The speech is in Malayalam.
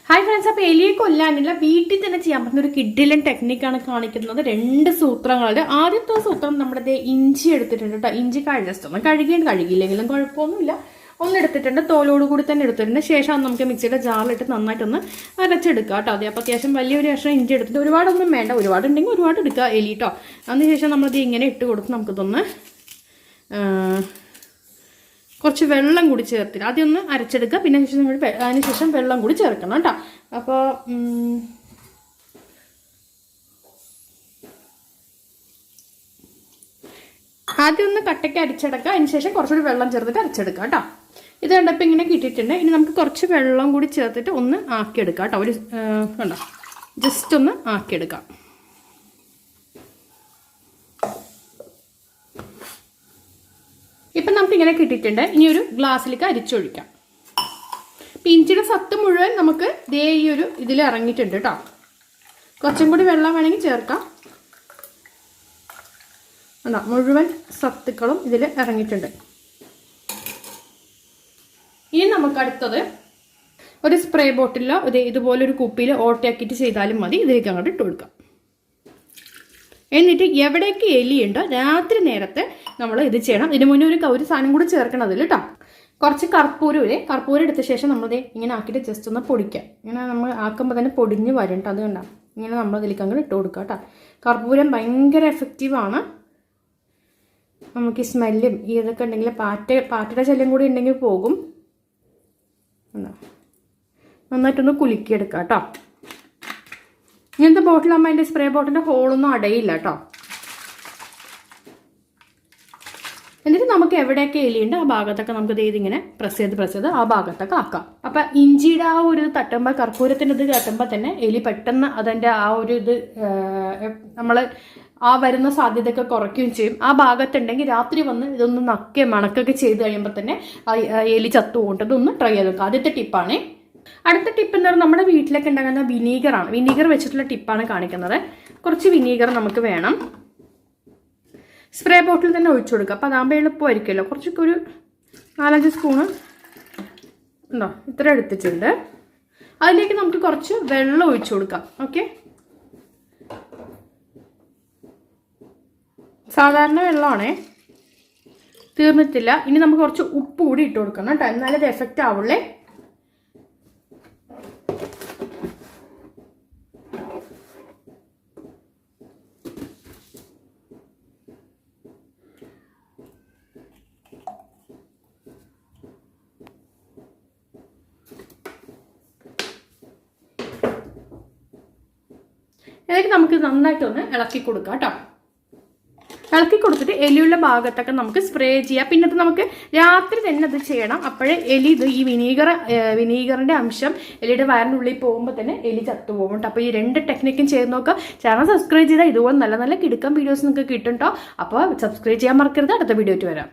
ഹായ് ഫ്രണ്ട്സ്, അപ്പോൾ എലിയെ കൊല്ലാനുള്ള വീട്ടിൽ തന്നെ ചെയ്യാൻ പറ്റുന്ന ഒരു കിഡിലൻ ടെക്നിക്കാണ് കാണിക്കുന്നത്. 2 സൂത്രങ്ങളുണ്ട്. ആദ്യത്തെ സൂത്രം നമ്മുടെ ഇഞ്ചി എടുത്തിട്ടുണ്ട് കേട്ടോ. ഇഞ്ചി ജസ്റ്റ് ഒന്ന് കഴുകിയില്ലെങ്കിലും കുഴപ്പമൊന്നുമില്ല. ഒന്നെടുത്തിട്ടുണ്ട്, തോലോട് കൂടി തന്നെ എടുത്തിട്ടുണ്ട്. ശേഷം നമുക്ക് മിക്സിയുടെ ജാറിലിട്ട് നന്നായിട്ടൊന്ന് അരച്ചെടുക്കുക കേട്ടോ. അതെ, അപ്പോൾ അത്യാവശ്യം വലിയൊരു കഷ്ണം ഇഞ്ചി എടുത്തിട്ട് ഒരുപാടൊന്നും വേണ്ട, ഒരുപാടുണ്ടെങ്കിൽ ഒരുപാട് എടുക്കുക എലി കേട്ടോ. അതിനുശേഷം നമ്മളത് ഇങ്ങനെ ഇട്ട് കൊടുത്ത് നമുക്കിതൊന്ന് കുറച്ച് വെള്ളം കൂടി ചേർത്തിട്ട് ആദ്യം ഒന്ന് അരച്ചെടുക്കുക. പിന്നെ അതിനുശേഷം വെള്ളം കൂടി ചേർക്കണം കേട്ടോ. അപ്പോൾ ആദ്യം ഒന്ന് കട്ടയ്ക്ക് അരച്ചെടുക്കുക. അതിനുശേഷം കുറച്ചുകൂടി വെള്ളം ചേർത്തിട്ട് അരച്ചെടുക്കുക കേട്ടോ. ഇത് കണ്ടപ്പോൾ ഇങ്ങനെ കിട്ടിയിട്ടുണ്ട്. ഇനി നമുക്ക് കുറച്ച് വെള്ളം കൂടി ചേർത്തിട്ട് ഒന്ന് ആക്കിയെടുക്കാം കേട്ടോ. ഒരു കണ്ടോ, ജസ്റ്റ് ഒന്ന് ആക്കിയെടുക്കാം. ഇപ്പം നമുക്ക് ഇങ്ങനെ കിട്ടിയിട്ടുണ്ട്. ഇനി ഒരു ഗ്ലാസ്സിലേക്ക് അരിച്ചൊഴിക്കാം. ഇപ്പം ഇഞ്ചിയുടെ സത്ത് മുഴുവൻ നമുക്ക് ദേ ഈ ഒരു ഇതിൽ ഇറങ്ങിയിട്ടുണ്ട് കേട്ടോ. കുറച്ചും കൂടി വെള്ളം വേണമെങ്കിൽ ചേർക്കാം. അല്ല, മുഴുവൻ സത്തുക്കളും ഇതിൽ ഇറങ്ങിയിട്ടുണ്ട്. ഇനി നമുക്ക് അടുത്തത് ഒരു സ്പ്രേ ബോട്ടിലോ ഇതുപോലൊരു കുപ്പിയിൽ ഓട്ടയാക്കിയിട്ട് ചെയ്താലും മതി. ഇതിലേക്ക് അങ്ങോട്ട് ഇട്ട് കൊടുക്കാം. എന്നിട്ട് എവിടേക്ക് എലിയുണ്ടോ രാത്രി നേരത്തെ നമ്മൾ ഇത് ചെയ്യണം. ഇതിന് മുന്നേ ഒരു സാധനം കൂടി ചേർക്കണം അതിൽ കേട്ടോ. കുറച്ച് കർപ്പൂരം എടുത്ത ശേഷം നമ്മളിത് ഇങ്ങനെ ആക്കിയിട്ട് ജസ്റ്റ് ഒന്ന് പൊടിക്കാം. ഇങ്ങനെ നമ്മൾ ആക്കുമ്പോൾ തന്നെ പൊടിഞ്ഞ് വരും കേട്ടോ. അത് കണ്ടോ, ഇങ്ങനെ നമ്മൾ ഇതിലേക്ക് അങ്ങോട്ട് ഇട്ട് കൊടുക്കുക കേട്ടോ. കർപ്പൂരം ഭയങ്കര എഫക്റ്റീവാണ്. നമുക്ക് ഈ സ്മെല്ലും ഈ ഇതൊക്കെ ഉണ്ടെങ്കിൽ പാറ്റയുടെ ശല്യം കൂടി ഉണ്ടെങ്കിൽ പോകും. നന്നായിട്ടൊന്ന് കുലുക്കിയെടുക്കാം കേട്ടോ. ഇങ്ങനത്തെ ബോട്ടിലാകുമ്പോൾ അതിൻ്റെ സ്പ്രേ ബോട്ടിൻ്റെ ഹോളൊന്നും അടയില്ല കേട്ടോ. എന്നിട്ട് നമുക്ക് എവിടെയൊക്കെ എലിയുണ്ട് ആ ഭാഗത്തൊക്കെ നമുക്ക് ഇതിങ്ങനെ പ്രസ് ചെയ്ത് ആ ഭാഗത്തൊക്കെ ആക്കാം. അപ്പം ഇഞ്ചിയുടെ ആ ഒരു തട്ടുമ്പോൾ, കർപ്പൂരത്തിൻ്റെ ഇത് തട്ടുമ്പോൾ തന്നെ എലി പെട്ടെന്ന് അതിൻ്റെ ആ ഒരു ഇത് നമ്മൾ ആ വരുന്ന സാധ്യതയൊക്കെ കുറയ്ക്കുകയും ചെയ്യും. ആ ഭാഗത്തുണ്ടെങ്കിൽ രാത്രി വന്ന് ഇതൊന്ന് മണക്കൊക്കെ ചെയ്ത് കഴിയുമ്പോൾ തന്നെ എലി ചത്തു പോകട്ടെ. ഇതൊന്ന് ട്രൈ ചെയ്ത് നോക്കാം. ആദ്യത്തെ ടിപ്പാണേ. അടുത്ത ടിപ്പ് എന്താ പറയുക, നമ്മുടെ വീട്ടിലൊക്കെ ഉണ്ടാകുന്ന വിനീഗറാണ്. വിനീഗർ വെച്ചിട്ടുള്ള ടിപ്പാണ് കാണിക്കുന്നത്. കുറച്ച് വിനീഗർ നമുക്ക് വേണം. സ്പ്രേ ബോട്ടിൽ തന്നെ ഒഴിച്ചു കൊടുക്കുക. അപ്പോൾ അതാകുമ്പോൾ എളുപ്പമായിരിക്കുമല്ലോ. കുറച്ചൊക്കെ ഒരു 4-5 സ്പൂണ് ഉണ്ടോ, ഇത്ര എടുത്തിട്ടുണ്ട്. അതിലേക്ക് നമുക്ക് കുറച്ച് വെള്ളം ഒഴിച്ചു കൊടുക്കാം. ഓക്കെ, സാധാരണ വെള്ളമാണേ, തീർന്നിട്ടില്ല. ഇനി നമുക്ക് കുറച്ച് ഉപ്പ് കൂടി ഇട്ട് കൊടുക്കണം കേട്ടോ, എന്നാലേ ഇത് എഫക്റ്റ് ആവുള്ളേ. എന്നിട്ട് നമുക്ക് നന്നായിട്ടൊന്ന് ഇളക്കി കൊടുക്കാം കേട്ടോ. ഇളക്കി കൊടുത്തിട്ട് എലിയുള്ള ഭാഗത്തൊക്കെ നമുക്ക് സ്പ്രേ ചെയ്യാം. പിന്നെ അത് നമുക്ക് രാത്രി തന്നെ അത് ചെയ്യണം. അപ്പോഴേ എലി ഈ വിനീഗറിന്റെ അംശം എലിയുടെ വയറിനുള്ളിൽ പോകുമ്പോൾ തന്നെ എലി ചത്തുപോകും കേട്ടോ. അപ്പോൾ ഈ 2 ടെക്നിക്കും ചെയ്ത് നോക്കുക. ചാനൽ സബ്സ്ക്രൈബ് ചെയ്താൽ ഇതുപോലെ നല്ല നല്ല കിടുക്കം വീഡിയോസ് നിങ്ങൾക്ക് കിട്ടും കേട്ടോ. അപ്പോൾ സബ്സ്ക്രൈബ് ചെയ്യാൻ മറക്കരുത്. അടുത്ത വീഡിയോ ആയിട്ട് വരാം.